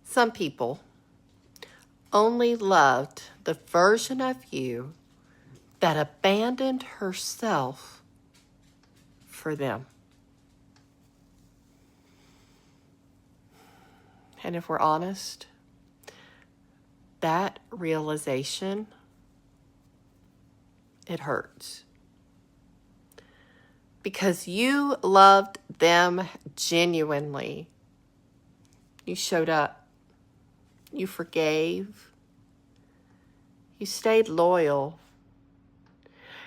Some people only loved the version of you that abandoned herself for them. And if we're honest, that realization, it hurts. Because you loved them genuinely. You showed up. You forgave. You stayed loyal.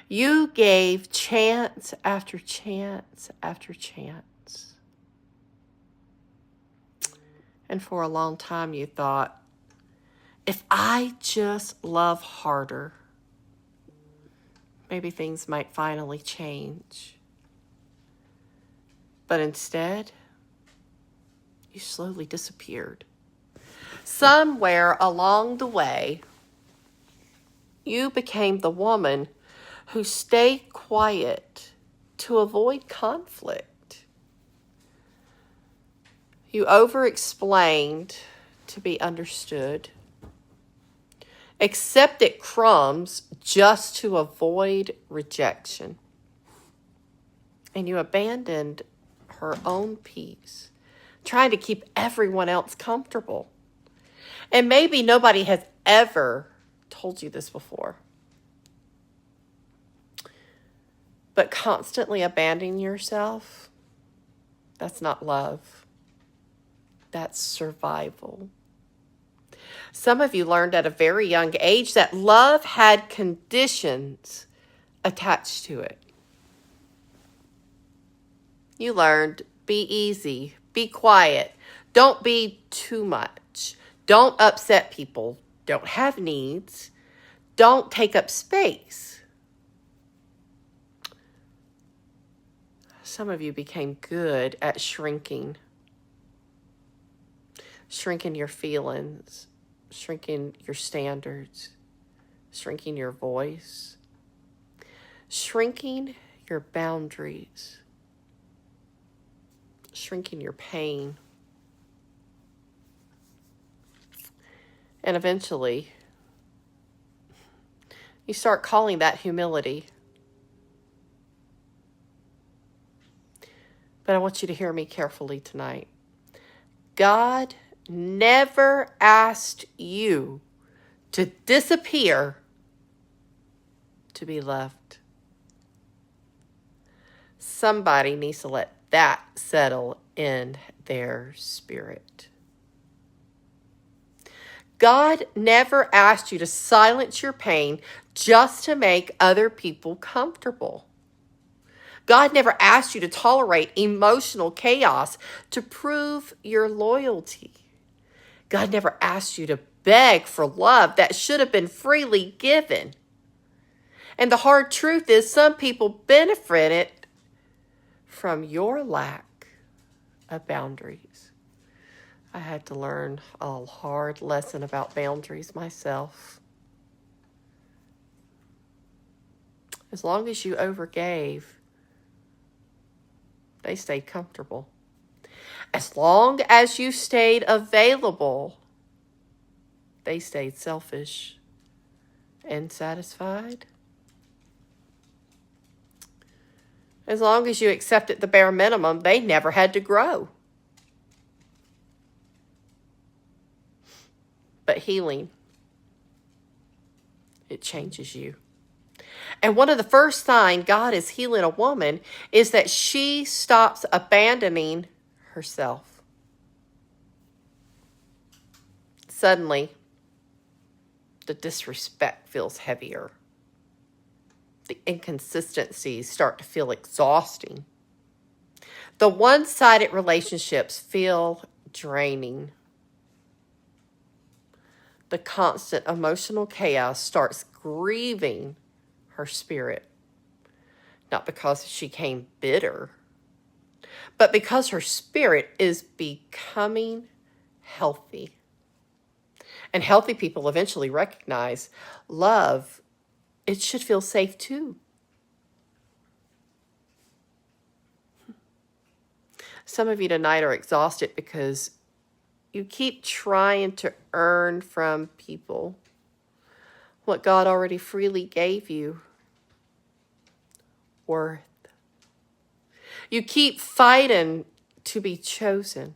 You gave chance after chance after chance. And for a long time you thought, if I just love harder, maybe things might finally change. But instead, you slowly disappeared. Somewhere along the way, you became the woman who stayed quiet to avoid conflict. You over-explained to be understood, accepted crumbs just to avoid rejection, and you abandoned her own peace, trying to keep everyone else comfortable. And maybe nobody has ever told you this before. But constantly abandoning yourself, that's not love. That's survival. Some of you learned at a very young age that love had conditions attached to it. You learned, be easy, be quiet, don't be too much, don't upset people, don't have needs, don't take up space. Some of you became good at shrinking your feelings, shrinking your standards, shrinking your voice, shrinking your boundaries, shrinking your pain. And eventually, you start calling that humility. But I want you to hear me carefully tonight. God never asked you to disappear to be loved. Somebody needs to let that settle in their spirit. God never asked you to silence your pain just to make other people comfortable. God never asked you to tolerate emotional chaos to prove your loyalty. God never asked you to beg for love that should have been freely given. And the hard truth is some people benefited from your lack of boundaries. I had to learn a hard lesson about boundaries myself. As long as you overgave, they stayed comfortable. As long as you stayed available, they stayed selfish and satisfied. As long as you accepted the bare minimum, they never had to grow. But healing, it changes you. And one of the first signs God is healing a woman is that she stops abandoning herself. Suddenly, the disrespect feels heavier. The inconsistencies start to feel exhausting. The one-sided relationships feel draining. The constant emotional chaos starts grieving her spirit. Not because she became bitter, but because her spirit is becoming healthy. And healthy people eventually recognize love, it should feel safe too. Some of you tonight are exhausted because You keep trying to earn from people what God already freely gave you. Worth. You keep fighting to be chosen,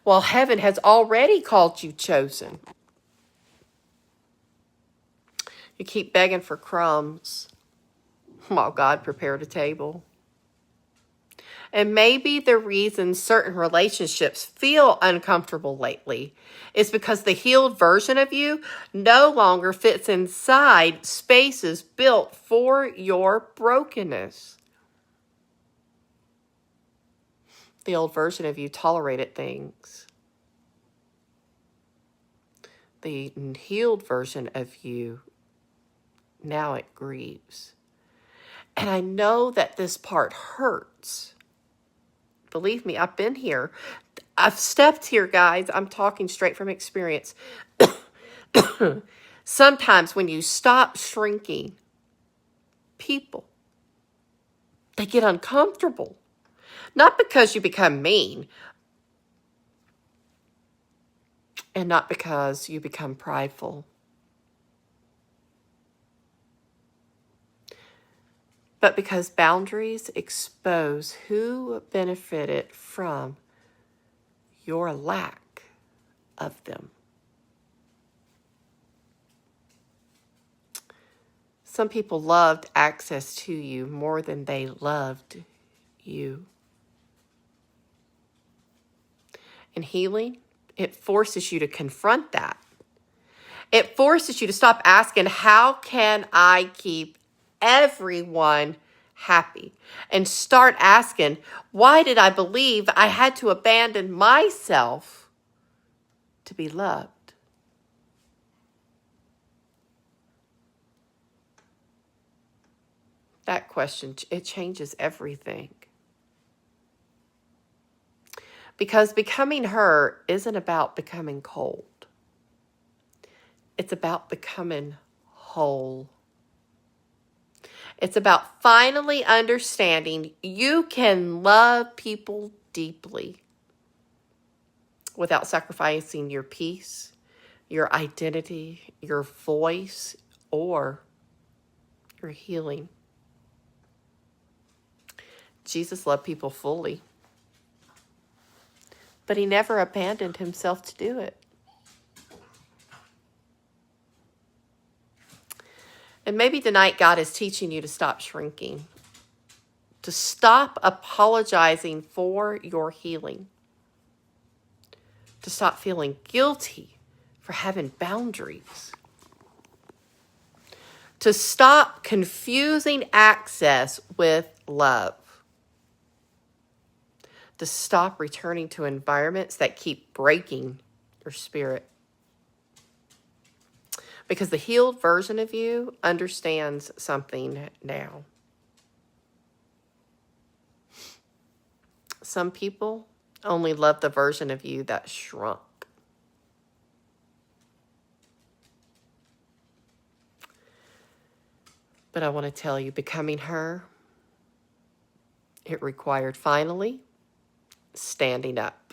while heaven has already called you chosen. You keep begging for crumbs while God prepared a table. And maybe the reason certain relationships feel uncomfortable lately is because the healed version of you no longer fits inside spaces built for your brokenness. The old version of you tolerated things. The healed version of you, now it grieves. And I know that this part hurts. Believe me, I've been here. I've stepped here, guys. I'm talking straight from experience. Sometimes when you stop shrinking, people, they get uncomfortable. Not because you become mean, and not because you become prideful, but because boundaries expose who benefited from your lack of them. Some people loved access to you more than they loved you. And healing, it forces you to confront that. It forces you to stop asking, how can I keep everyone happy? And start asking, why did I believe I had to abandon myself to be loved? That question, it changes everything. Because becoming her isn't about becoming cold. It's about becoming whole. It's about finally understanding you can love people deeply without sacrificing your peace, your identity, your voice, or your healing. Jesus loved people fully, but he never abandoned himself to do it. And maybe tonight God is teaching you to stop shrinking, to stop apologizing for your healing, to stop feeling guilty for having boundaries, to stop confusing access with love, to stop returning to environments that keep breaking your spirit. Because the healed version of you understands something now. Some people only love the version of you that shrunk. But I want to tell you, becoming her, it required finally standing up.